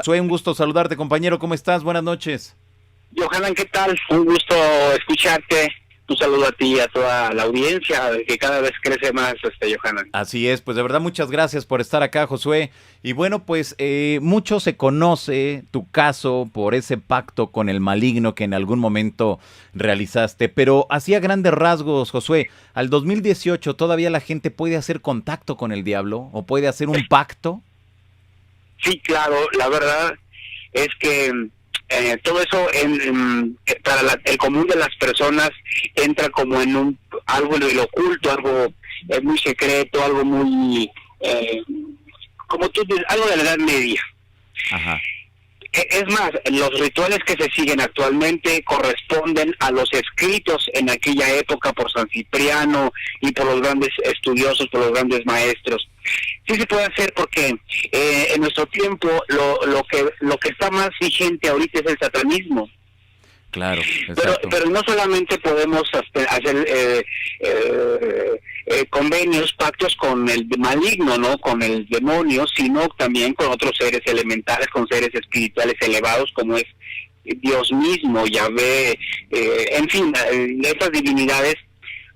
Josué, un gusto saludarte, compañero. ¿Cómo estás? Buenas noches. Johanan, ¿qué tal? Un gusto escucharte. Un saludo a ti y a toda la audiencia, que cada vez crece más, Johanan. Así es, pues de verdad muchas gracias por estar acá, Josué. Y bueno, pues mucho se conoce tu caso por ese pacto con el maligno que en algún momento realizaste, pero así a grandes rasgos, Josué, ¿al 2018 todavía la gente puede hacer contacto con el diablo o puede hacer un pacto? Sí, claro, la verdad es que todo eso para el común de las personas entra como en algo de lo oculto, algo muy secreto, algo muy como tú dices, algo de la Edad Media. Ajá. Es más, los rituales que se siguen actualmente corresponden a los escritos en aquella época por San Cipriano y por los grandes estudiosos, por los grandes maestros. Sí se puede hacer porque en nuestro tiempo lo que está más vigente ahorita es el satanismo. Claro, exacto. Pero no solamente podemos hacer convenios, pactos con el maligno, ¿no? Con el demonio, sino también con otros seres elementales, con seres espirituales elevados como es Dios mismo, Yahvé, en fin, esas divinidades,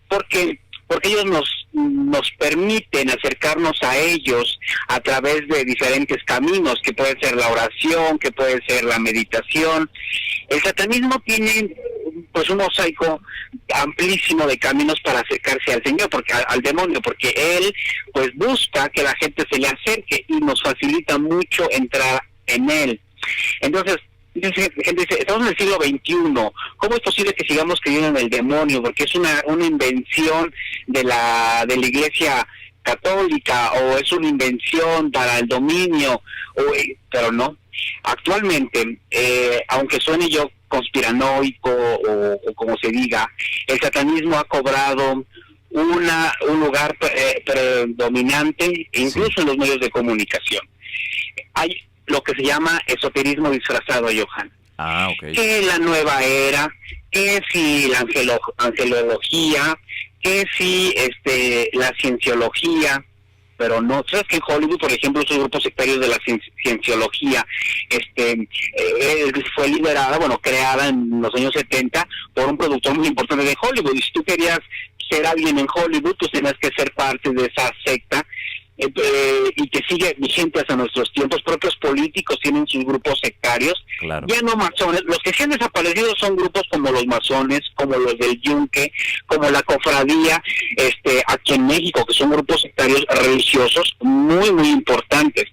porque ellos nos permiten acercarnos a ellos a través de diferentes caminos, que puede ser la oración, que puede ser la meditación. El satanismo tiene pues un mosaico amplísimo de caminos para acercarse al Señor, porque al demonio, porque él pues busca que la gente se le acerque y nos facilita mucho entrar en él. Entonces, gente dice, estamos en el siglo XXI, ¿cómo es posible que sigamos creyendo en el demonio? Porque es una invención de la Iglesia católica, o es una invención para el dominio, pero no. Actualmente, aunque suene yo conspiranoico o como se diga, el satanismo ha cobrado un lugar predominante, incluso en los medios de comunicación. Hay lo que se llama esoterismo disfrazado, Johan. Ah, ok. Que la nueva era, que si la angelología, que si la cienciología, pero no, sabes que en Hollywood, por ejemplo, esos grupos sectarios de la cienciología fue creada en los años 70 por un productor muy importante de Hollywood, y si tú querías ser alguien en Hollywood, pues tenías que ser parte de esa secta, y que sigue vigente hasta nuestros tiempos. Propios políticos tienen sus grupos sectarios, claro. Ya no masones. Los que se han desaparecido son grupos como los masones, como los del Yunque, como la cofradía aquí en México, que son grupos sectarios religiosos muy, muy importantes.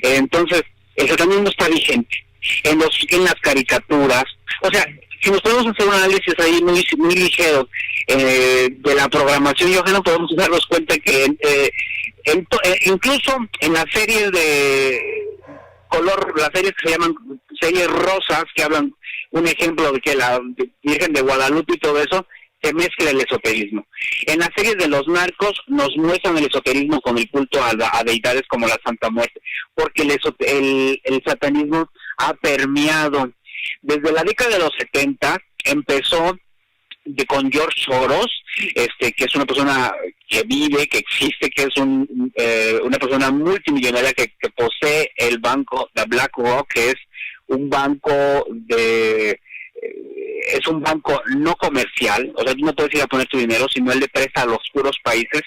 Entonces, el satanismo está vigente en las caricaturas. O sea, si nos podemos hacer un análisis ahí muy, muy ligero de la programación, Johanna, podemos darnos cuenta que incluso en las series de color, las series que se llaman series rosas, que hablan, un ejemplo de que la Virgen de Guadalupe y todo eso, se mezcla el esoterismo. En las series de los narcos nos muestran el esoterismo con el culto a deidades como la Santa Muerte, porque el satanismo ha permeado. Desde la década de los 70 empezó con George Soros, que es una persona que vive, que existe, que es una persona multimillonaria que posee el banco de BlackRock, que es un banco es un banco no comercial. O sea, tú no puedes ir a poner tu dinero, sino él le presta a los puros países.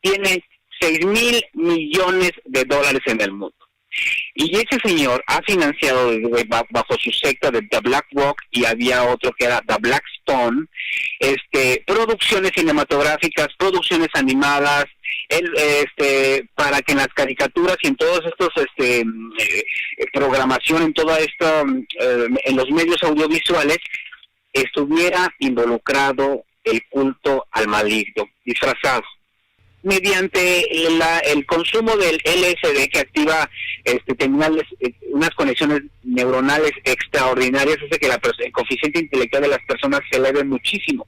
Tiene $6,000 millones en el mundo. Y ese señor ha financiado bajo su secta de The BlackRock, y había otro que era The Blackstone, producciones cinematográficas, producciones animadas, para que en las caricaturas y en todos estos programación, en todo esto, en los medios audiovisuales, estuviera involucrado el culto al maligno disfrazado mediante el consumo del LSD, que activa terminales, unas conexiones neuronales extraordinarias, hace que el coeficiente intelectual de las personas se eleve muchísimo.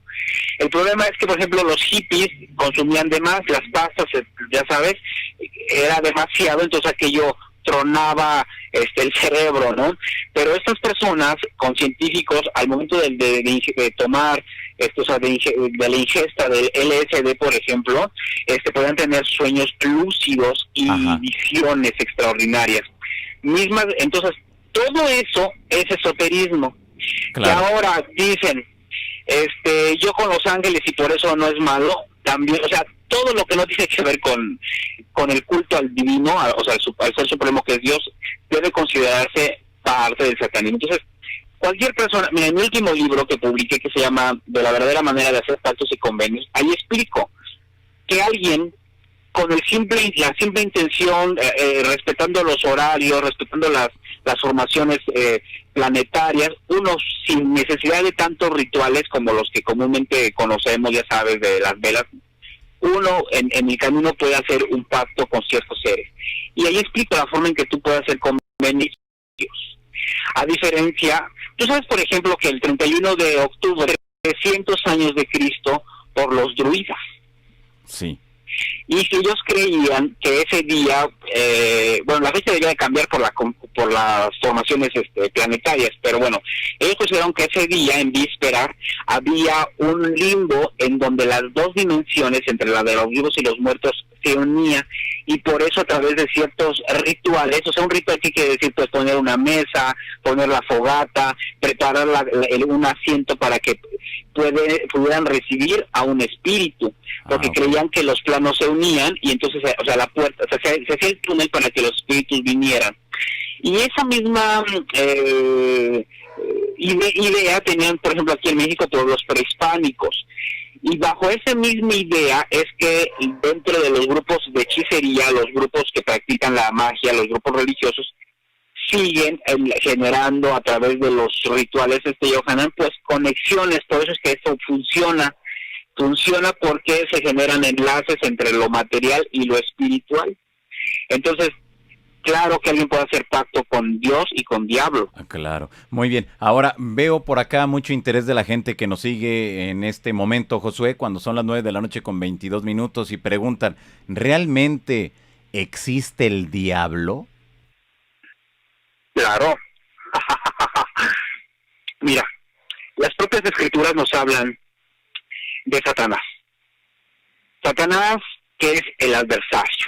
El problema es que, por ejemplo, los hippies consumían de más, las pastas, ya sabes, era demasiado, entonces aquello tronaba el cerebro, ¿no? Pero estas personas, con científicos, al momento de tomar de la ingesta del LSD, por ejemplo, podían tener sueños lúcidos y visiones extraordinarias. Entonces, Todo eso es esoterismo. Claro. Que ahora dicen, yo con los ángeles y por eso no es malo, también, o sea, todo lo que no tiene que ver con el culto al divino, o sea, al ser supremo que es Dios, debe considerarse parte del satanismo. Entonces, cualquier persona, mira, en mi último libro que publiqué, que se llama De la verdadera manera de hacer pactos y convenios, ahí explico que alguien con la simple intención, respetando los horarios, respetando las formaciones planetarias, uno sin necesidad de tantos rituales como los que comúnmente conocemos, ya sabes, de las velas, uno en el camino puede hacer un pacto con ciertos seres. Y ahí explico la forma en que tú puedes hacer convenios. A diferencia, tú sabes, por ejemplo, que el 31 de octubre, 300 años de Cristo, por los druidas. Sí. Y que ellos creían que ese día, la fecha debía de cambiar por las formaciones planetarias, pero bueno, ellos consideraron que ese día, en víspera, había un limbo en donde las dos dimensiones, entre la de los vivos y los muertos, se unía, y por eso a través de ciertos rituales, o sea, un ritual que quiere decir pues poner una mesa, poner la fogata, preparar un asiento para que pudieran recibir a un espíritu, porque creían que los planos se unían y entonces, o sea, la puerta, o sea, se hacía el túnel para que los espíritus vinieran. Y esa misma idea tenían, por ejemplo, aquí en México pueblos prehispánicos. Y bajo esa misma idea es que dentro de los grupos de hechicería, los grupos que practican la magia, los grupos religiosos, siguen generando a través de los rituales Yohanan, pues conexiones. Por eso es que esto funciona porque se generan enlaces entre lo material y lo espiritual. Entonces, claro que alguien puede hacer pacto con Dios y con diablo. Claro, muy bien. Ahora veo por acá mucho interés de la gente que nos sigue en este momento, Josué, cuando son las 9 de la noche con 22 minutos y preguntan, ¿realmente existe el diablo? Claro. Mira, las propias escrituras nos hablan de Satanás. Satanás, que es el adversario.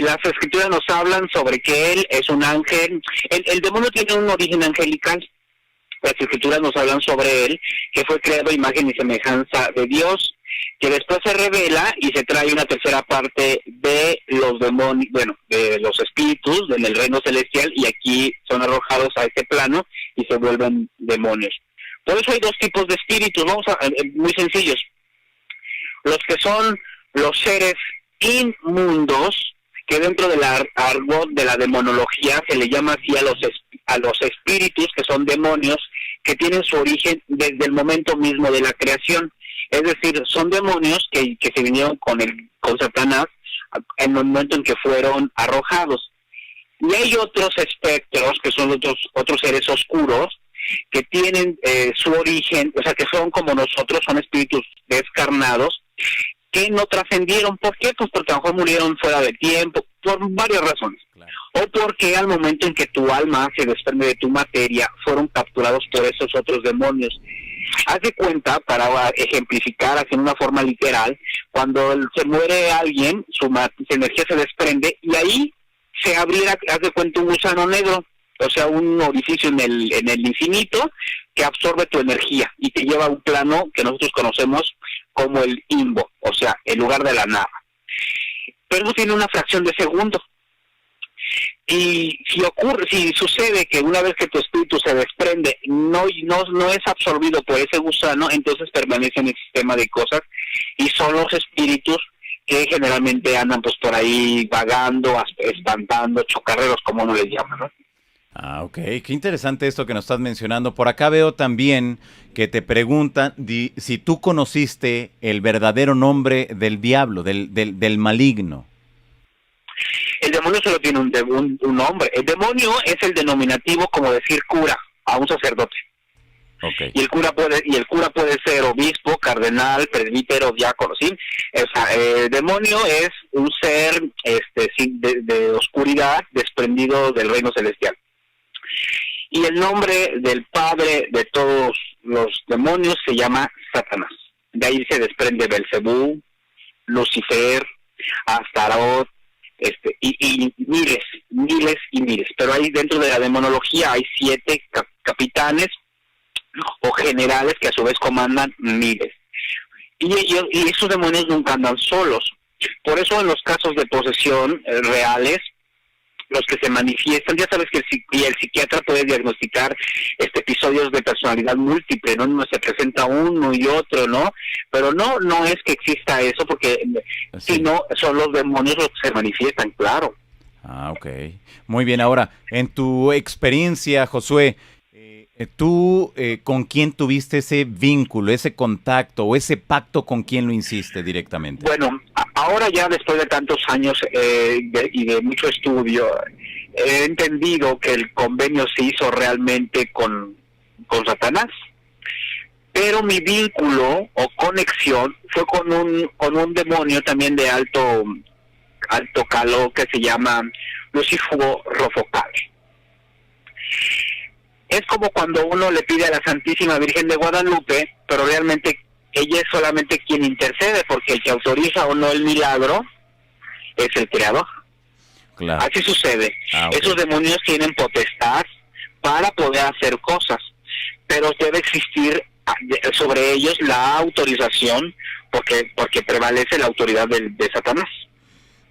Las escrituras nos hablan sobre que él es un ángel. El demonio tiene un origen angelical. Las escrituras nos hablan sobre él, que fue creado a imagen y semejanza de Dios, que después se revela y se trae una tercera parte de los demonios, de los espíritus en el reino celestial, y aquí son arrojados a este plano y se vuelven demonios. Por eso hay dos tipos de espíritus, muy sencillos. Los que son los seres inmundos, que dentro del argot de la demonología se le llama así a los espíritus, que son demonios, que tienen su origen desde el momento mismo de la creación. Es decir, son demonios que se vinieron con Satanás en el momento en que fueron arrojados. Y hay otros espectros, que son otros seres oscuros, que tienen su origen, o sea, que son como nosotros, son espíritus descarnados, que no trascendieron. ¿Por qué? Pues porque a lo mejor murieron fuera de tiempo, por varias razones. Claro. O porque al momento en que tu alma se desprende de tu materia, fueron capturados por esos otros demonios. Haz de cuenta, para ejemplificar así en una forma literal, cuando se muere alguien, su energía se desprende y ahí se abriera, haz de cuenta, un gusano negro, o sea, un orificio en el infinito que absorbe tu energía y te lleva a un plano que nosotros conocemos como el limbo, o sea, el lugar de la nada. Pero eso tiene una fracción de segundo. Y si sucede que una vez que tu espíritu se desprende, no es absorbido por ese gusano, entonces permanece en el sistema de cosas y son los espíritus que generalmente andan pues por ahí vagando, espantando, chocarreros, como uno les llama, ¿no? Ah, ok. Qué interesante esto que nos estás mencionando. Por acá veo también que te preguntan si tú conociste el verdadero nombre del diablo, del maligno. El demonio solo tiene un nombre. El demonio es el denominativo, como decir cura a un sacerdote. Okay. Y el cura puede ser obispo, cardenal, presbítero, diácono, ¿sí? O sea, el demonio es un ser de oscuridad desprendido del reino celestial. Y el nombre del padre de todos los demonios se llama Satanás. De ahí se desprende Belcebú, Lucifer, Astaroth, y miles y miles. Pero ahí dentro de la demonología hay 7 capitanes o generales que a su vez comandan miles. Y esos demonios nunca andan solos. Por eso en los casos de posesión reales, los que se manifiestan, ya sabes que el psiquiatra puede diagnosticar episodios de personalidad múltiple, ¿no? No se presenta uno y otro, ¿no? Pero no es que exista eso, porque Sí. sino son los demonios los que se manifiestan, claro. Ok. Muy bien, ahora, en tu experiencia, Josué, ¿tú con quién tuviste ese vínculo, ese contacto o ese pacto, con quién lo hiciste directamente? Bueno, ahora ya después de tantos años y de mucho estudio, he entendido que el convenio se hizo realmente con Satanás, pero mi vínculo o conexión fue con un demonio también de alto calor que se llama Lucífugo Rofocal. Es como cuando uno le pide a la Santísima Virgen de Guadalupe, pero realmente ella es solamente quien intercede, porque el que autoriza o no el milagro es el creador. Claro. Así sucede. Ok. Esos demonios tienen potestad para poder hacer cosas, pero debe existir sobre ellos la autorización, porque prevalece la autoridad de Satanás.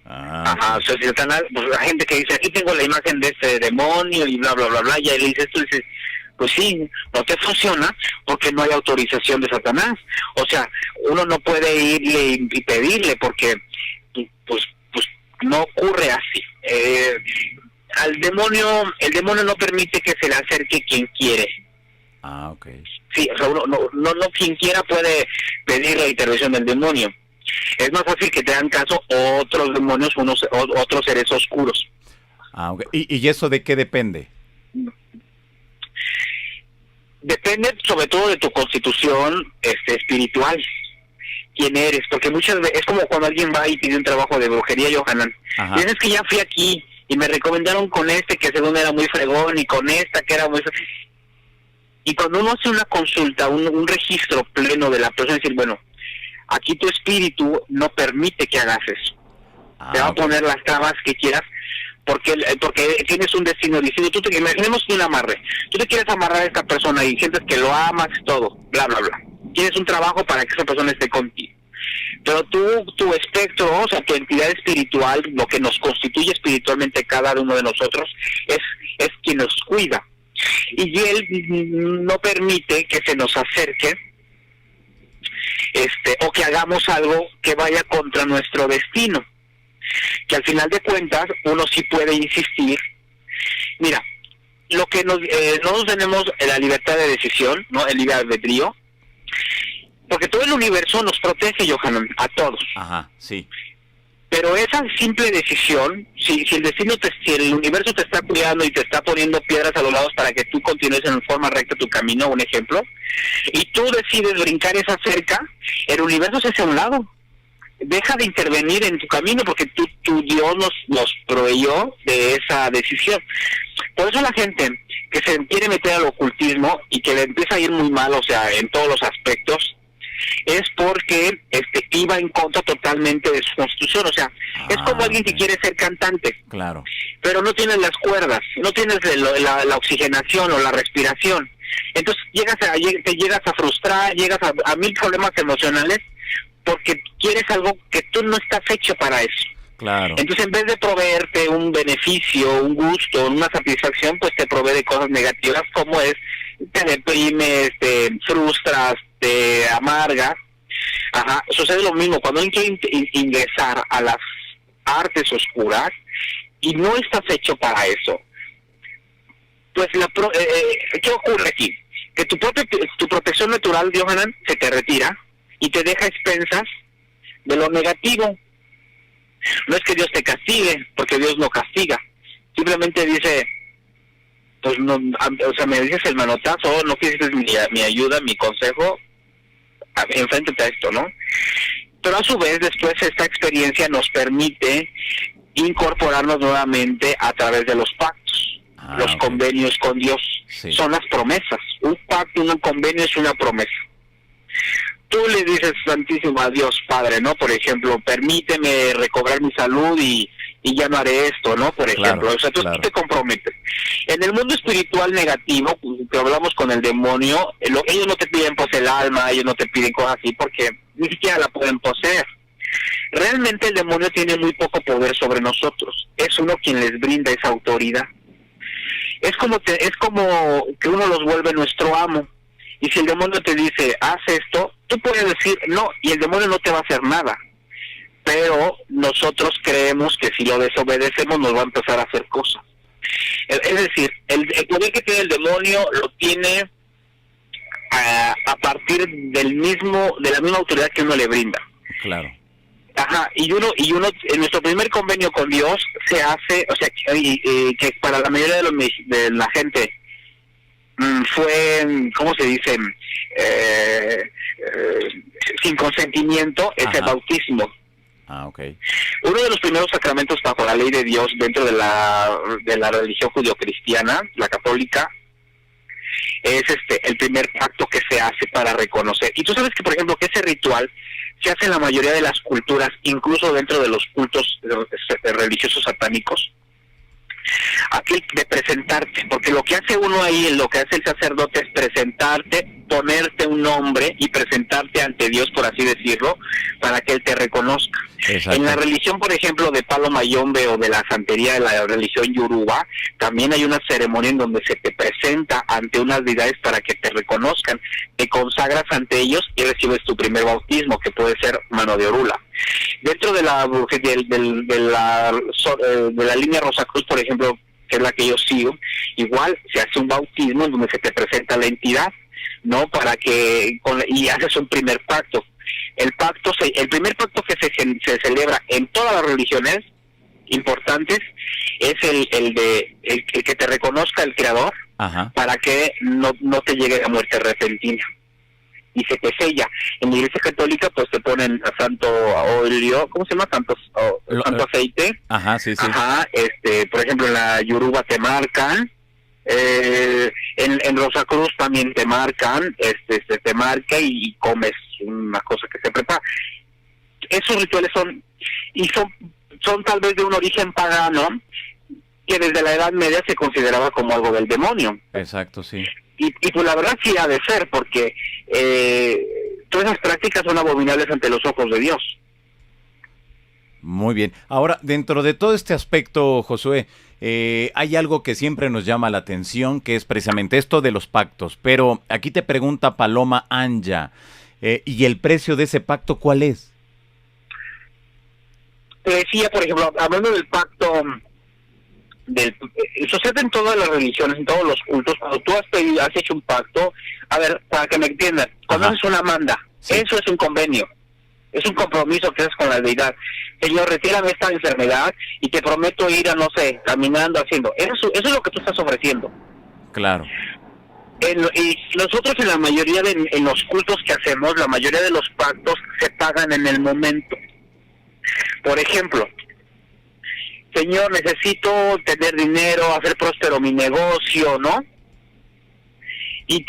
Ajá, o sea, si Satanás, pues la gente que dice, aquí tengo la imagen de este demonio y bla, bla, bla, bla, y ahí le dices, tú dices, pues sí, no te funciona porque no hay autorización de Satanás. O sea, uno no puede irle y pedirle porque, pues no ocurre así. El demonio no permite que se le acerque quien quiere. Ok. Sí, o sea, uno no quien quiera puede pedir la intervención del demonio. Es más fácil que te hagan caso otros demonios, otros seres oscuros. Ok. ¿Y eso de qué depende? Depende sobre todo de tu constitución espiritual, quién eres, porque muchas veces es como cuando alguien va y pide un trabajo de brujería, Johanan. Dices que ya fui aquí y me recomendaron con que según era muy fregón, y con esta que era muy... Y cuando uno hace una consulta, un registro pleno de la persona, decir, bueno, aquí tu espíritu no permite que hagas eso. Te va a poner las trabas que quieras, porque tienes un destino distinto. Imaginemos un amarre. Tú te quieres amarrar a esta persona y sientes que lo amas, todo, bla, bla, bla. Quieres un trabajo para que esa persona esté contigo. Pero tu espectro, o sea, tu entidad espiritual, lo que nos constituye espiritualmente cada uno de nosotros, es quien nos cuida. Y él no permite que se nos acerque o que hagamos algo que vaya contra nuestro destino, que al final de cuentas uno sí puede insistir. Mira, lo que nosotros tenemos la libertad de decisión, no, el libre albedrío, porque todo el universo nos protege, Johanan, a todos. Ajá, sí. Pero esa simple decisión, si el universo te está cuidando y te está poniendo piedras a los lados para que tú continúes en forma recta tu camino, un ejemplo, y tú decides brincar esa cerca, el universo se hace a un lado. Deja de intervenir en tu camino porque tu Dios nos proveyó de esa decisión. Por eso la gente que se quiere meter al ocultismo y que le empieza a ir muy mal, o sea, en todos los aspectos, es porque iba en contra totalmente de su constitución. O sea, es como alguien que quiere ser cantante, claro, pero no tienes las cuerdas, no tienes la oxigenación o la respiración. Entonces te llegas a frustrar, llegas a mil problemas emocionales porque quieres algo que tú no estás hecho para eso. claro. Entonces, en vez de proveerte un beneficio, un gusto, una satisfacción, pues te provee de cosas negativas, como te deprimes, te frustras, te amargas. Ajá, sucede lo mismo cuando hay que ingresar a las artes oscuras y no estás hecho para eso. Pues ¿qué ocurre aquí? Que tu protección natural, Johanan, se te retira y te deja a expensas de lo negativo. No es que Dios te castigue, porque Dios no castiga. Simplemente dice, pues no, o sea, me dices el manotazo, no quisiste mi ayuda, mi consejo, enfréntate a esto, ¿no? Pero a su vez, después esta experiencia nos permite incorporarnos nuevamente a través de los pactos, los convenios con Dios. Sí. Son las promesas. Un pacto, un convenio es una promesa. Tú le dices santísimo a Dios Padre, ¿no? Por ejemplo, permíteme recobrar mi salud y y ya no haré esto, ¿no? Por ejemplo, Claro, o sea, tú claro. te comprometes. En el mundo espiritual negativo, que hablamos con el demonio, ellos no te piden pues el alma, ellos no te piden cosas así porque ni siquiera la pueden poseer. Realmente el demonio tiene muy poco poder sobre nosotros. Es uno quien les brinda esa autoridad. Es como que uno los vuelve nuestro amo. Y si el demonio te dice, haz esto, tú puedes decir no, y el demonio no te va a hacer nada. Pero nosotros creemos que si lo desobedecemos nos va a empezar a hacer cosas. Es decir, el poder que tiene el demonio lo tiene a partir de la misma autoridad que uno le brinda. Claro. Ajá, y uno en nuestro primer convenio con Dios se hace, o sea, que para la mayoría de la gente fue, ¿cómo se dice? Sin consentimiento, es el bautismo. Ah, ok. Uno de los primeros sacramentos bajo la ley de Dios dentro de la religión judio-cristiana, la católica, es el primer pacto que se hace para reconocer. Y tú sabes que, por ejemplo, que ese ritual se hace en la mayoría de las culturas, incluso dentro de los cultos religiosos satánicos. Aquí de presentarte, porque lo que hace uno ahí, lo que hace el sacerdote es presentarte, ponerte un nombre y presentarte ante Dios, por así decirlo, para que Él te reconozca. Exacto. En la religión, por ejemplo, de Palo Mayombe o de la santería de la religión Yoruba, también hay una ceremonia en donde se te presenta ante unas deidades para que te reconozcan, te consagras ante ellos y recibes tu primer bautismo, que puede ser mano de orula. Dentro de la línea Rosacruz, por ejemplo, que es la que yo sigo, igual se hace un bautismo en donde se te presenta la entidad, ¿no? Para que y haces un primer pacto. El primer pacto que se celebra en todas las religiones importantes es el que te reconozca el Creador. Ajá. Para que no te llegue la muerte repentina. Y se te sella. En la Iglesia Católica pues te ponen a santo óleo, ¿cómo se llama? Santo aceite. Ajá, sí, sí. Ajá, por ejemplo en la Yoruba te marcan, en Rosacruz también te marcan, se te marca y comes una cosa que se prepara. Esos rituales son tal vez de un origen pagano, que desde la Edad Media se consideraba como algo del demonio. Exacto, sí. Y pues la verdad sí ha de ser, porque todas esas prácticas son abominables ante los ojos de Dios. Muy bien. Ahora, dentro de todo este aspecto, Josué, hay algo que siempre nos llama la atención, que es precisamente esto de los pactos. Pero aquí te pregunta Paloma Anja, ¿y el precio de ese pacto cuál es? Te decía, por ejemplo, hablando del pacto, sucede en todas las religiones, en todos los cultos. Cuando tú has hecho un pacto, a ver, para que me entiendan, cuando haces una manda, sí, eso es un convenio, es un compromiso que haces con la deidad. Señor, retírame esta enfermedad y te prometo ir a, no sé, caminando, haciendo. Eso es lo que tú estás ofreciendo. Claro. Y nosotros en la mayoría en los cultos que hacemos, la mayoría de los pactos se pagan en el momento. Por ejemplo, Señor, necesito tener dinero, hacer próspero mi negocio, ¿no? Y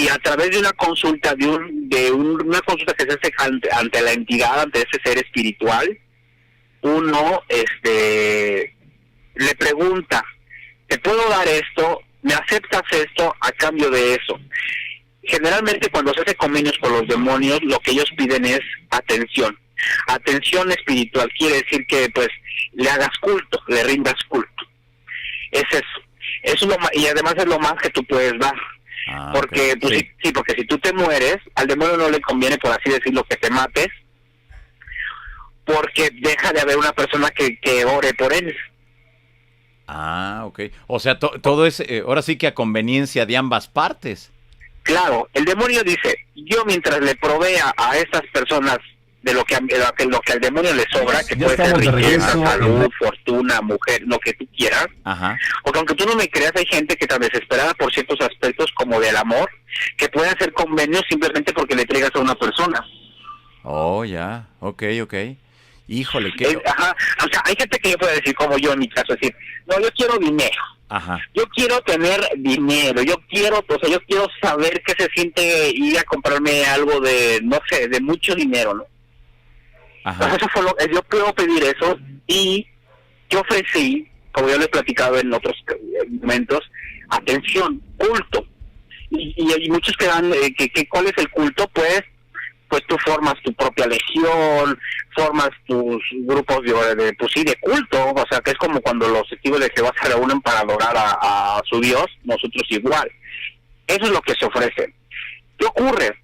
a través de una consulta, una consulta que se hace ante la entidad, ante ese ser espiritual, uno le pregunta, ¿te puedo dar esto? ¿Me aceptas esto a cambio de eso? Generalmente cuando se hace convenios con los demonios, lo que ellos piden es atención. Atención espiritual quiere decir que pues le hagas culto, le rindas culto. Es eso. Eso es y además es lo más que tú puedes dar. Porque okay, pues, sí, porque si tú te mueres, al demonio no le conviene, por así decirlo, que te mates, porque deja de haber una persona que ore por él. Ah, ok. O sea, todo es, ahora sí que a conveniencia de ambas partes. Claro, el demonio dice, yo mientras le provea a estas personas de lo que al demonio le sobra, que puede ser riqueza, salud, fortuna, mujer, lo que tú quieras. Ajá. Porque aunque tú no me creas, hay gente que tan desesperada por ciertos aspectos como del amor, que puede hacer convenios simplemente porque le entregas a una persona. Oh, ya, ok. Híjole, qué... Ajá, o sea, hay gente que yo puede decir, como yo en mi caso, decir, no, yo quiero dinero. Ajá. Yo quiero tener dinero, yo quiero saber qué se siente ir a comprarme algo de, no sé, de mucho dinero, ¿no? Ajá. Entonces yo puedo pedir eso y Yo ofrecí, como yo le he platicado en otros momentos, atención, culto. Y hay muchos que dan, ¿cuál es el culto? Pues tú formas tu propia legión, formas tus grupos de culto, o sea, que es como cuando los testigos de Jehová se reúnen para adorar a su Dios, nosotros igual. Eso es lo que se ofrece. ¿Qué ocurre?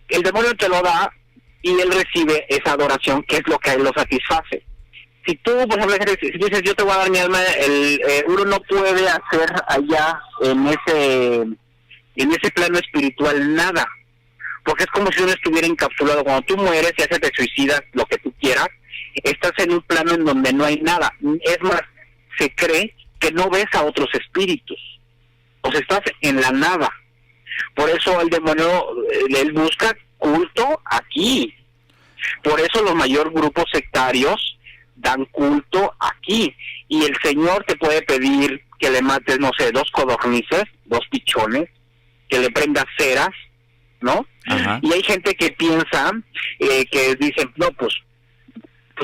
El demonio te lo da y él recibe esa adoración, que es lo que a él lo satisface. Si tú, por ejemplo, si dices, yo te voy a dar mi alma, uno no puede hacer allá en ese plano espiritual nada, porque es como si uno estuviera encapsulado. Cuando tú mueres, ya se te suicidas, lo que tú quieras, estás en un plano en donde no hay nada. Es más, se cree que no ves a otros espíritus, o sea, estás en la nada. Por eso el demonio, él busca culto aquí. Por eso los mayores grupos sectarios dan culto aquí. Y el Señor te puede pedir que le mates, no sé, 2 codornices, 2 pichones, que le prendas ceras, ¿no? Ajá. Y hay gente que piensa, que dicen, no, pues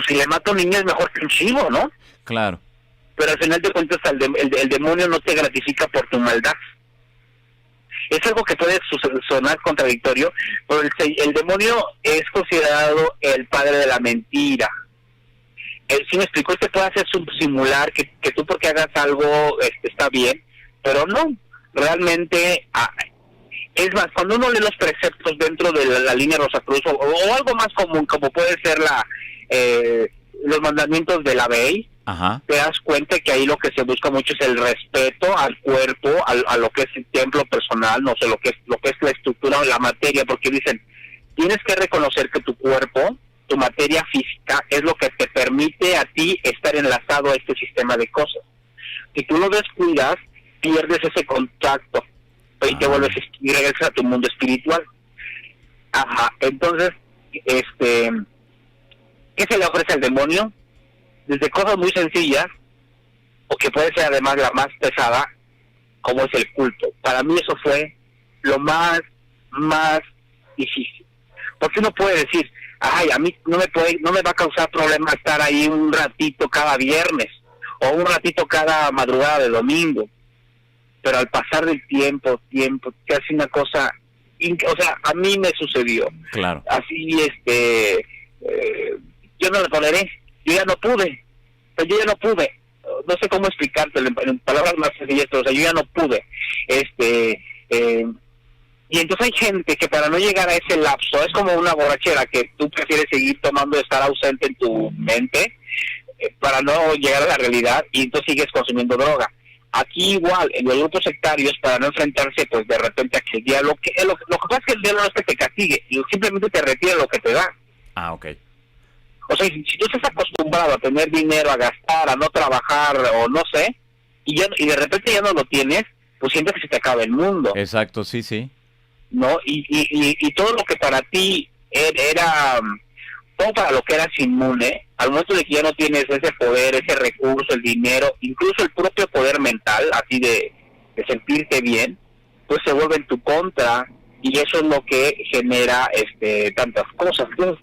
si le mato a un niño es mejor que un chivo, ¿no? Claro. Pero al final de cuentas el demonio no te gratifica por tu maldad. Es algo que puede sonar contradictorio, pero el demonio es considerado el padre de la mentira. Si me explicó, te puede hacer simular que tú porque hagas algo está bien, pero no, realmente. Es más, cuando uno lee los preceptos dentro de la línea Rosacruz o algo más común, como puede ser los mandamientos de la ley, Ajá. te das cuenta que ahí lo que se busca mucho es el respeto al cuerpo, a lo que es el templo personal, no sé, lo que es la estructura o la materia, porque dicen, tienes que reconocer que tu cuerpo, tu materia física, es lo que te permite a ti estar enlazado a este sistema de cosas. Si tú lo descuidas, pierdes ese contacto y te vuelves y regresas a tu mundo espiritual. Ajá, entonces, ¿qué se le ofrece al demonio? Desde cosas muy sencillas, o que puede ser además la más pesada, como es el culto. Para mí eso fue lo más difícil. Porque uno puede decir, ay, a mí no me va a causar problema estar ahí un ratito cada viernes, o un ratito cada madrugada de domingo. Pero al pasar del tiempo, que hace una cosa, o sea, a mí me sucedió. Claro. Así, yo no lo toleré, yo ya no pude, no sé cómo explicártelo en palabras más sencillas, pero, o sea, yo ya no pude, y entonces hay gente que para no llegar a ese lapso, es como una borrachera que tú prefieres seguir tomando, estar ausente en tu mente, para no llegar a la realidad, y entonces sigues consumiendo droga. Aquí igual, en los grupos sectarios, para no enfrentarse, pues de repente a que el diablo, lo que pasa es que el diablo no es que te castigue, simplemente te retira lo que te da. Ah, ok. O sea, si tú estás acostumbrado a tener dinero, a gastar, a no trabajar, o no sé, y de repente ya no lo tienes, pues sientes que se te acaba el mundo. Exacto, sí, sí. ¿No? Y todo lo que para ti era, todo para lo que eras inmune, al momento de que ya no tienes ese poder, ese recurso, el dinero, incluso el propio poder mental, así de sentirte bien, pues se vuelve en tu contra, y eso es lo que genera tantas cosas, ¿no?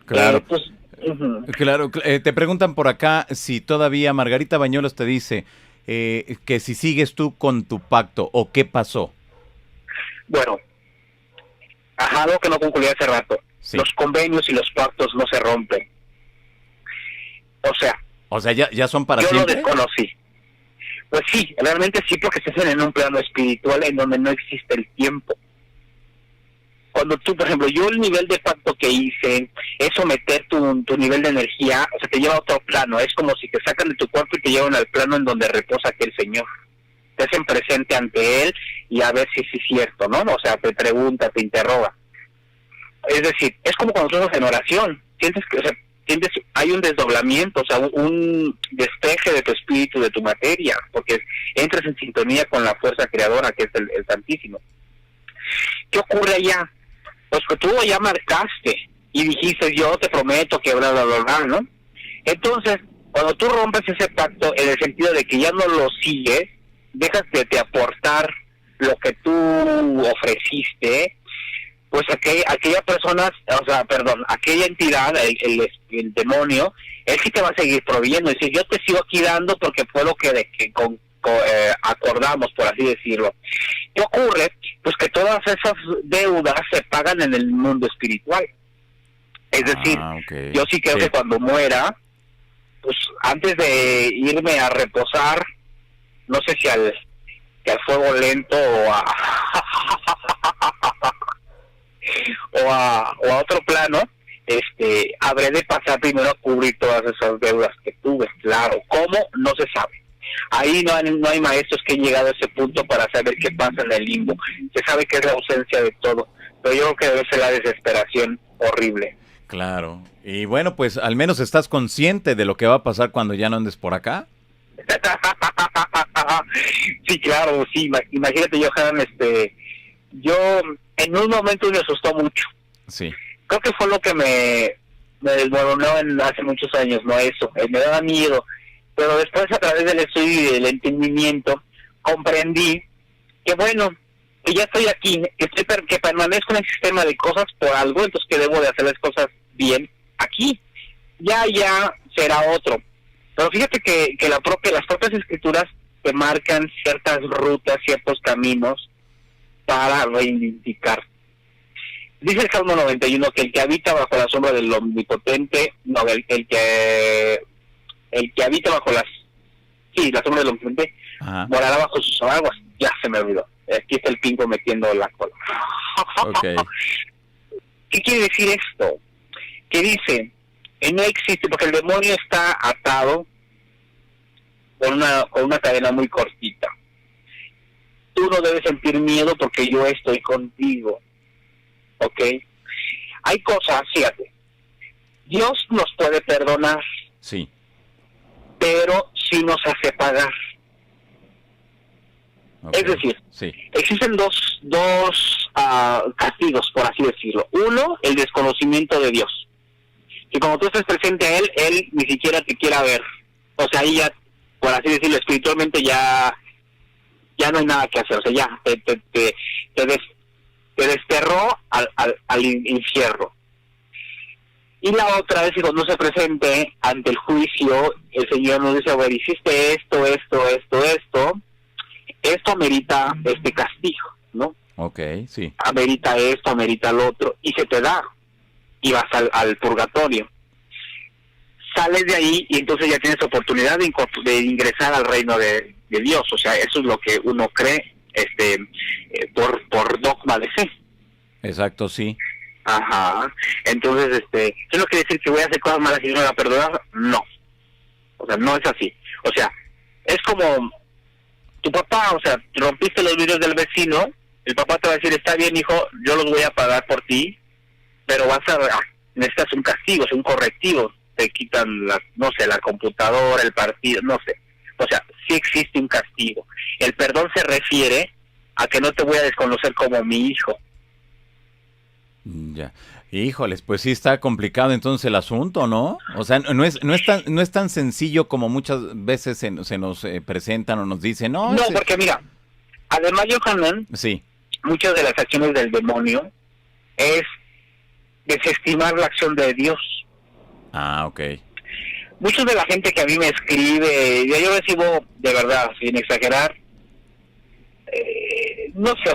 Claro. Pues, uh-huh. Claro, te preguntan por acá si todavía Margarita Bañuelos te dice que si sigues tú con tu pacto o qué pasó. Bueno, algo que no concluí hace rato. Sí. Los convenios y los pactos no se rompen. O sea, ya son para yo siempre. Lo desconocí. Pues sí, realmente sí, porque se hacen en un plano espiritual en donde no existe el tiempo. Cuando tú, por ejemplo, yo el nivel de pacto que hice es someter tu nivel de energía, o sea, te lleva a otro plano. Es como si te sacan de tu cuerpo y te llevan al plano en donde reposa aquel Señor. Te hacen presente ante Él y a ver si es cierto, ¿no? O sea, te pregunta, te interroga. Es decir, es como cuando tú estás en oración. Sientes, hay un desdoblamiento, o sea, un despeje de tu espíritu, de tu materia, porque entras en sintonía con la fuerza creadora que es el Santísimo. ¿Qué ocurre allá? Pues que tú ya marcaste y dijiste, yo te prometo que bla, bla, bla, bla, ¿no? Entonces, cuando tú rompes ese pacto en el sentido de que ya no lo sigues, dejas de aportar lo que tú ofreciste, pues aquella persona, o sea, perdón, aquella entidad, el demonio, él sí te va a seguir proveyendo. Dice, yo te sigo aquí dando porque fue lo que acordamos, por así decirlo. ¿Qué ocurre? Pues que todas esas deudas se pagan en el mundo espiritual. Es decir, okay. Yo sí creo que cuando muera, pues antes de irme a reposar, no sé si al fuego lento o a otro plano, habré de pasar primero a cubrir todas esas deudas que tuve. Claro, ¿cómo? No se sabe. Ahí no hay maestros que han llegado a ese punto para saber qué pasa en el limbo. Se sabe que es la ausencia de todo, pero yo creo que debe ser la desesperación horrible. Claro. Y bueno, pues al menos estás consciente de lo que va a pasar cuando ya no andes por acá. Sí, claro, sí. Imagínate, Johan, yo en un momento me asustó mucho. Sí. Creo que fue lo que me desmoronó hace muchos años, no eso. Me daba miedo. Pero después, a través del estudio y del entendimiento, comprendí que bueno, que ya estoy aquí, que permanezco en el sistema de cosas por algo, entonces que debo de hacer las cosas bien aquí. Ya será otro. Pero fíjate que las propias escrituras te marcan ciertas rutas, ciertos caminos para reivindicar. Dice el Salmo 91 que el que habita bajo la sombra del Omnipotente, no, el que habita bajo la sombra del Omnipotente, morará bajo sus aguas. Ya se me olvidó. Aquí está el pingo metiendo la cola. Okay. ¿Qué quiere decir esto? Que dice, no existe, porque el demonio está atado con una cadena muy cortita. Tú no debes sentir miedo porque yo estoy contigo. ¿Ok? Hay cosas, fíjate, Dios nos puede perdonar. Sí. Pero sí nos hace pagar. Okay. Es decir, sí. Existen dos castigos, por así decirlo. Uno, el desconocimiento de Dios. Que cuando tú estés presente a Él ni siquiera te quiera ver. O sea, ahí ya, por así decirlo, espiritualmente ya no hay nada que hacer. O sea, ya te desterró al infierno. Y la otra es que cuando se presente ante el juicio, el Señor nos dice, bueno, hiciste esto amerita este castigo, ¿no? Okay, sí. Amerita esto, amerita lo otro, y se te da, y vas al purgatorio. Sales de ahí y entonces ya tienes oportunidad de ingresar al reino de Dios. O sea, eso es lo que uno cree por dogma de fe. Exacto, sí. Ajá. Entonces, ¿eso no quiere decir que voy a hacer cosas malas y no me va a perdonar? No. O sea, no es así. O sea, es como tu papá, o sea, rompiste los vidrios del vecino, el papá te va a decir, está bien, hijo, yo los voy a pagar por ti, pero necesitas un castigo, es un correctivo, te quitan la computadora, el partido, no sé. O sea, sí existe un castigo. El perdón se refiere a que no te voy a desconocer como mi hijo. Ya. Híjoles, pues sí está complicado entonces el asunto, ¿no? O sea, no es tan sencillo como muchas veces se nos presentan o nos dicen, no. No, porque mira, además, Johanan, sí, muchas de las acciones del demonio es desestimar la acción de Dios. Ok. Mucha de la gente que a mí me escribe, yo recibo, de verdad, sin exagerar, no sé,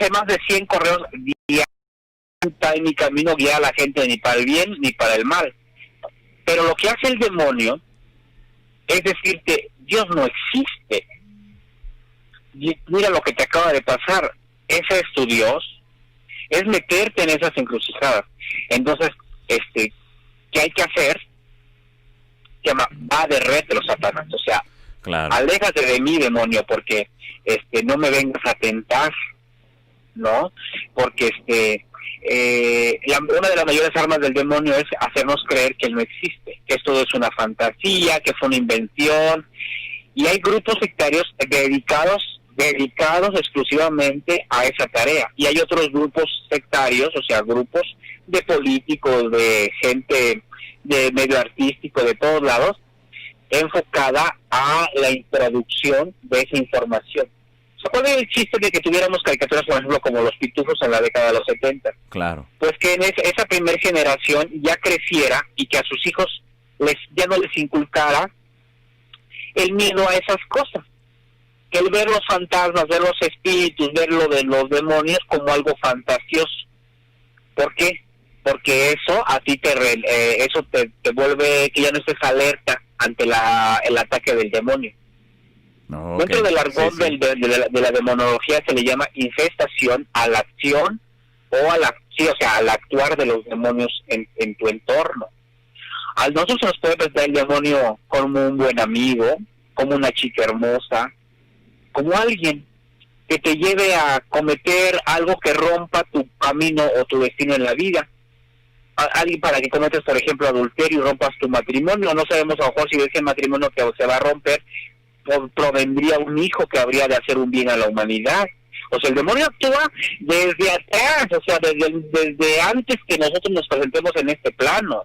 más de 100 correos diarios. En mi camino guiar a la gente ni para el bien ni para el mal. Pero lo que hace el demonio es decirte, Dios no existe. Mira lo que te acaba de pasar. Ese es tu Dios. Es meterte en esas encrucijadas. Entonces, ¿qué hay que hacer? Que va de retro, Satanás. O sea, claro. Aléjate de mí, demonio, porque no me vengas a tentar, ¿no? Porque una de las mayores armas del demonio es hacernos creer que él no existe, que esto es una fantasía, que fue una invención. Y hay grupos sectarios dedicados exclusivamente a esa tarea. Y hay otros grupos sectarios, o sea, grupos de políticos, de gente de medio artístico, de todos lados, enfocada a la introducción de esa información. O ¿Cuál es el chiste de que tuviéramos caricaturas, por ejemplo, como Los Pitufos en la década de los 70? Claro. Pues que en esa primera generación ya creciera y que a sus hijos ya no les inculcara el miedo a esas cosas. Que el ver los fantasmas, ver los espíritus, ver lo de los demonios como algo fantasioso. ¿Por qué? Porque eso a ti eso te vuelve que ya no estés alerta ante el ataque del demonio. No, okay. Dentro del argot de la demonología se le llama infestación a la acción o al actuar de los demonios en tu entorno. A nosotros se nos puede presentar el demonio como un buen amigo, como una chica hermosa, como alguien que te lleve a cometer algo que rompa tu camino o tu destino en la vida. Alguien para que cometas, por ejemplo, adulterio y rompas tu matrimonio. No sabemos a lo mejor si ese matrimonio que se va a romper provendría un hijo que habría de hacer un bien a la humanidad. O sea, el demonio actúa desde atrás, o sea, desde antes que nosotros nos presentemos en este plano.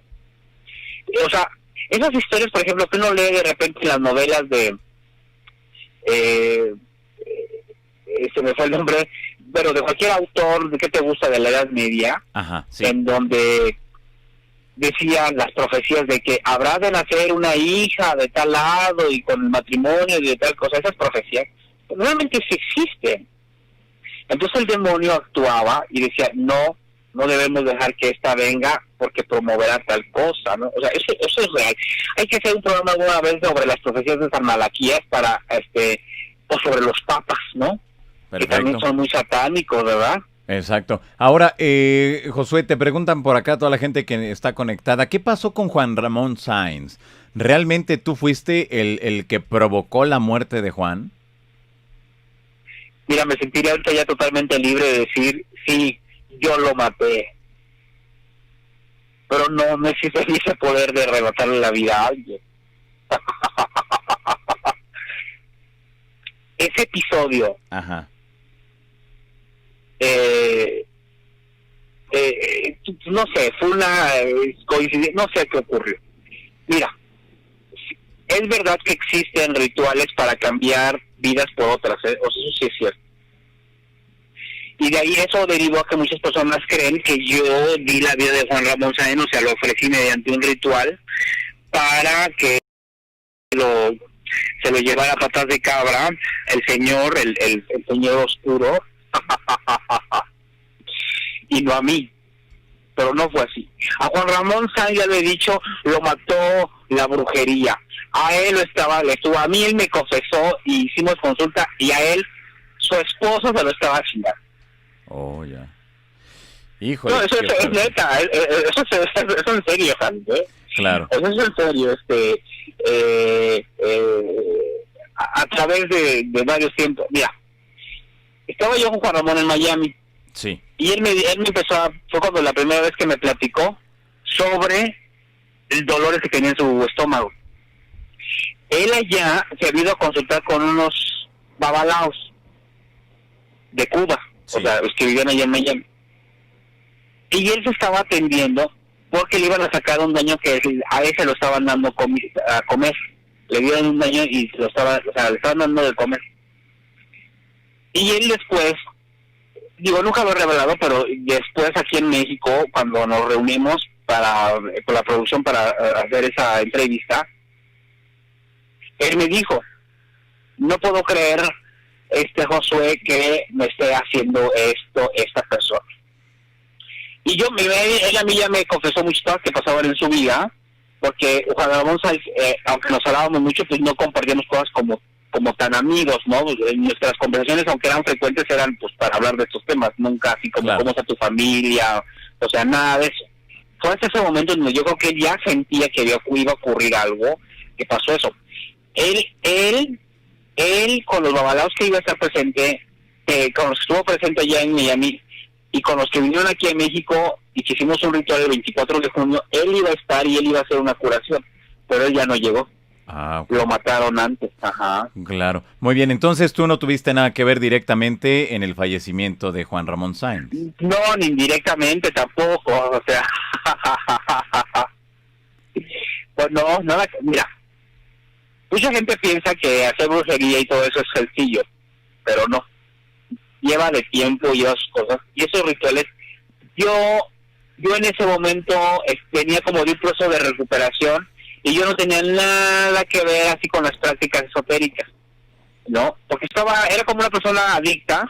O sea, esas historias, por ejemplo, que uno lee de repente en las novelas de... se me fue el nombre, pero de cualquier autor, ¿de qué te gusta? De la Edad Media. Ajá, sí. En donde decían las profecías de que habrá de nacer una hija de tal lado y con el matrimonio y de tal cosa. Esas profecías realmente sí existen. Entonces el demonio actuaba y decía, no debemos dejar que esta venga porque promoverá tal cosa, ¿no? O sea, eso es real. Hay que hacer un programa alguna vez sobre las profecías de San Malaquías o sobre los papas, ¿no? Perfecto. Que también son muy satánicos, ¿verdad? Exacto. Ahora, Josué, te preguntan por acá toda la gente que está conectada, ¿qué pasó con Juan Ramón Sáenz? ¿Realmente tú fuiste el que provocó la muerte de Juan? Mira, me sentiría ahorita ya totalmente libre de decir, sí, yo lo maté. Pero no existe ese poder de arrebatarle la vida a alguien. Ese episodio... Ajá. No sé, fue una coincidencia, no sé qué ocurrió. Mira, es verdad que existen rituales para cambiar vidas por otras, o sea, eso sí es cierto. Y de ahí eso derivó a que muchas personas creen que yo di la vida de Juan Ramón Sáenz, o sea, lo ofrecí mediante un ritual para que se lo llevara a patas de cabra el señor, el señor oscuro, y no a mí. Pero no fue así. A Juan Ramón Sáenz, ya lo he dicho, lo mató la brujería. A él a mí él me confesó y hicimos consulta, y a él su esposo se lo estaba haciendo. Oh, ya. Híjole. No, eso es neta, eso es en serio, ¿eh? Claro. Eso es en serio, a través de varios tiempos. Mira, estaba yo con Juan Ramón en Miami. Sí. Y él me empezó fue cuando la primera vez que me platicó sobre el dolores que tenía en su estómago. Él allá se había ido a consultar con unos babalaos de Cuba, sí. O sea, los que vivían allá en Miami. Y él se estaba atendiendo porque le iban a sacar un daño que a él se lo estaban dando a comer. Le dieron un daño y le estaban dando de comer. Y él después, nunca lo he revelado, pero después aquí en México, cuando nos reunimos con la producción para hacer esa entrevista, él me dijo, no puedo creer, Josué, que me esté haciendo esto esta persona. Y él a mí ya me confesó muchas cosas que pasaban en su vida, porque Juan Ramón Sáenz, aunque nos hablábamos mucho, pues no compartíamos cosas como tan amigos, ¿no? Nuestras conversaciones, aunque eran frecuentes, eran pues para hablar de estos temas, nunca así como cómo está tu familia, o sea, nada de eso. Fue hasta ese momento donde yo creo que él ya sentía que iba a ocurrir algo, que pasó eso. Él con los babalaos que iba a estar presente, con los que estuvo presente allá en Miami, y con los que vinieron aquí a México, y que hicimos un ritual el 24 de junio, él iba a estar y él iba a hacer una curación, pero él ya no llegó. Ah, okay. Lo mataron antes. Ajá. Claro. Muy bien, entonces tú no tuviste nada que ver directamente en el fallecimiento de Juan Ramón Sáenz. No, ni indirectamente tampoco, o sea. Pues no, nada, mira. Mucha gente piensa que hacer brujería y todo eso es sencillo, pero no. lleva de tiempo, lleva sus cosas, y esos rituales, yo en ese momento venía como de un proceso de recuperación, y yo no tenía nada que ver así con las prácticas esotéricas, ¿no? Porque era como una persona adicta,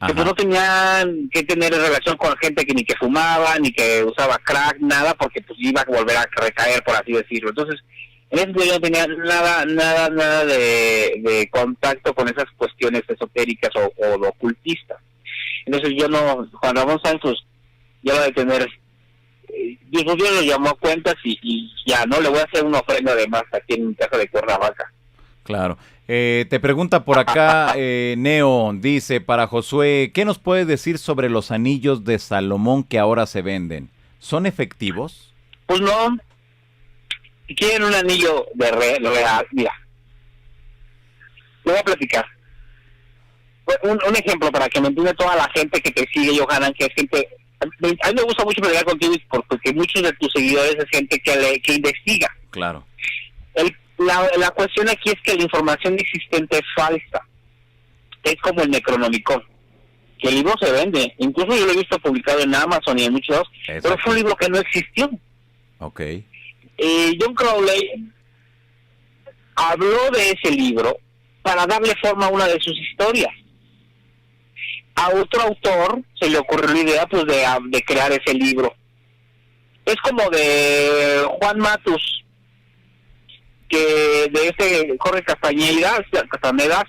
que pues no tenía que tener relación con gente que ni que fumaba, ni que usaba crack, nada, porque pues iba a volver a recaer, por así decirlo. Entonces, en ese momento yo no tenía nada de contacto con esas cuestiones esotéricas o ocultistas. Entonces yo no, Juan Ramón Sáenz, pues, ya va a tener, Dios lo llamó a cuentas y ya, ¿no? Le voy a hacer una ofrenda de más aquí en mi casa de Cuernavaca. Claro. Te pregunta por acá, Neo, dice, para Josué, ¿qué nos puede decir sobre los anillos de Salomón que ahora se venden? ¿Son efectivos? Pues no. Si quieren un anillo de real, mira, le voy a platicar. Un ejemplo para que me entienda toda la gente que te sigue, Johanan, que es gente... A mí me gusta mucho platicar contigo porque muchos de tus seguidores es gente que investiga. Claro. La cuestión aquí es que la información existente es falsa. Es como el Necronomicon, que el libro se vende. Incluso yo lo he visto publicado en Amazon y en muchos otros, pero fue un libro que no existió. Ok. John Crowley habló de ese libro para darle forma a una de sus historias. A otro autor se le ocurrió la idea pues de crear ese libro. Es como de Juan Matus, que de Jorge Castañeda,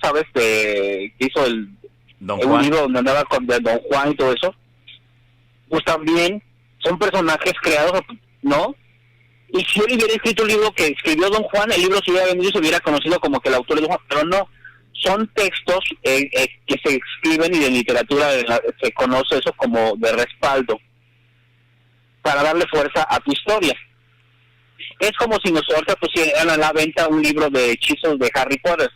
¿sabes? Que hizo un libro donde andaba con Don Juan y todo eso. Pues también son personajes creados, ¿no? Y si él hubiera escrito el libro que escribió Don Juan, el libro se hubiera vendido y se hubiera conocido como que el autor es Don Juan, pero no. Son textos que se escriben y de literatura se conoce eso como de respaldo para darle fuerza a tu historia. Es como si nosotros pusieran a la venta un libro de hechizos de Harry Potter.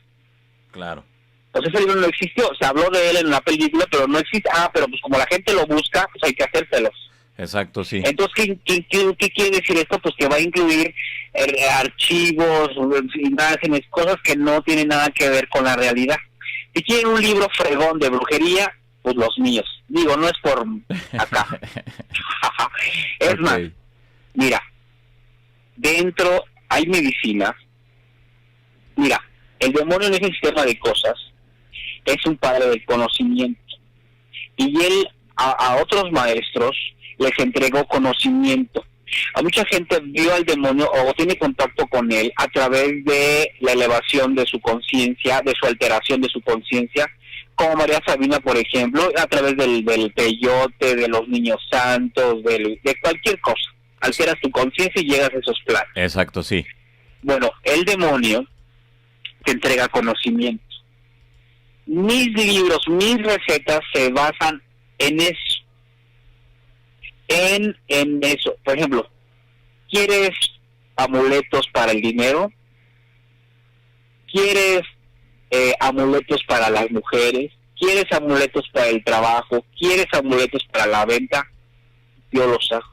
Claro. Pues ese libro no existió, se habló de él en una película, pero no existe. Pero pues como la gente lo busca, pues hay que hacérselos. Exacto, sí. Entonces, ¿qué quiere decir esto? Pues que va a incluir archivos, imágenes, cosas que no tienen nada que ver con la realidad. Si quieren un libro fregón de brujería, pues los míos. Digo, no es por acá. Es más, mira, dentro hay medicina. Mira, el demonio en ese sistema de cosas es un padre del conocimiento. Y él a otros maestros les entregó conocimiento. A mucha gente vio al demonio o tiene contacto con él a través de la elevación de su conciencia, de su alteración de su conciencia, como María Sabina, por ejemplo, a través del peyote, de los niños santos, de cualquier cosa. Alteras tu conciencia y llegas a esos planos. Exacto, sí. Bueno, el demonio te entrega conocimiento. Mis libros, mis recetas se basan en eso. En eso. Por ejemplo, ¿quieres amuletos para el dinero? ¿Quieres amuletos para las mujeres? ¿Quieres amuletos para el trabajo? ¿Quieres amuletos para la venta? Yo los hago.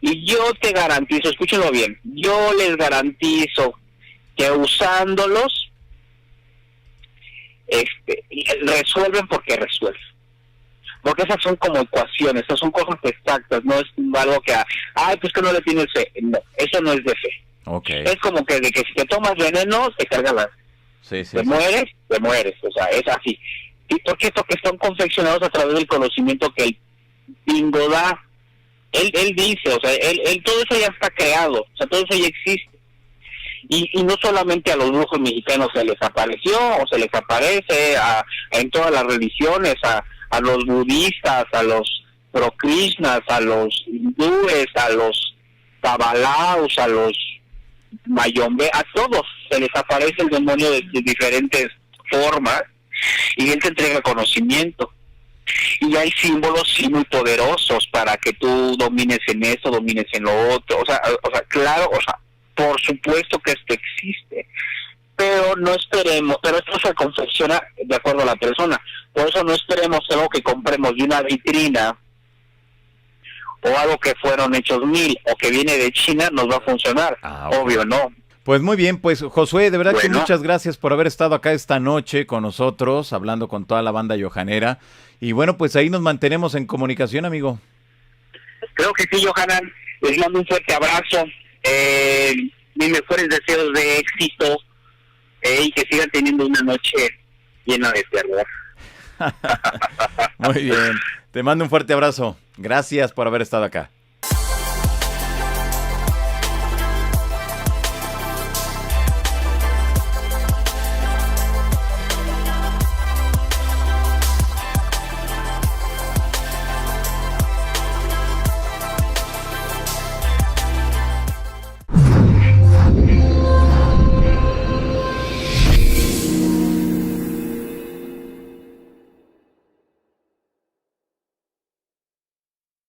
Y yo te garantizo, escúchenlo bien, yo les garantizo que usándolos resuelven porque resuelven. Porque esas son como ecuaciones, esas son cosas exactas, no es algo que, pues que no le tienes fe. No, eso no es de fe. Okay. Es como que de que si te tomas veneno, te carga la... Sí, mueres, o sea, es así. ¿Y por qué? Porque están confeccionados a través del conocimiento que el bingo da. Él dice, o sea, él todo eso ya está creado, o sea, todo eso ya existe. Y no solamente a los brujos mexicanos se les apareció, o se les aparece en todas las religiones, a los budistas, a los pro-krishnas, a los hindúes, a los kabalaos, a los mayombe, a todos se les aparece el demonio de diferentes formas y él te entrega conocimiento. Y hay símbolos sí muy poderosos para que tú domines en eso, domines en lo otro. O sea, claro, por supuesto que esto existe. Pero no esperemos, pero esto se confecciona de acuerdo a la persona. Por eso no esperemos algo que compremos de una vitrina o algo que fueron hechos 1000 o que viene de China nos va a funcionar. Okay. Obvio, no. Pues muy bien, pues Josué, de verdad que Bueno. muchas gracias por haber estado acá esta noche con nosotros, hablando con toda la banda yohanera. Y bueno, pues ahí nos mantenemos en comunicación, amigo. Creo que sí, Johanan. Les mando un fuerte abrazo. Mis mejores deseos de éxito y que sigan teniendo una noche llena de terror. Muy bien. Te mando un fuerte abrazo. Gracias por haber estado acá.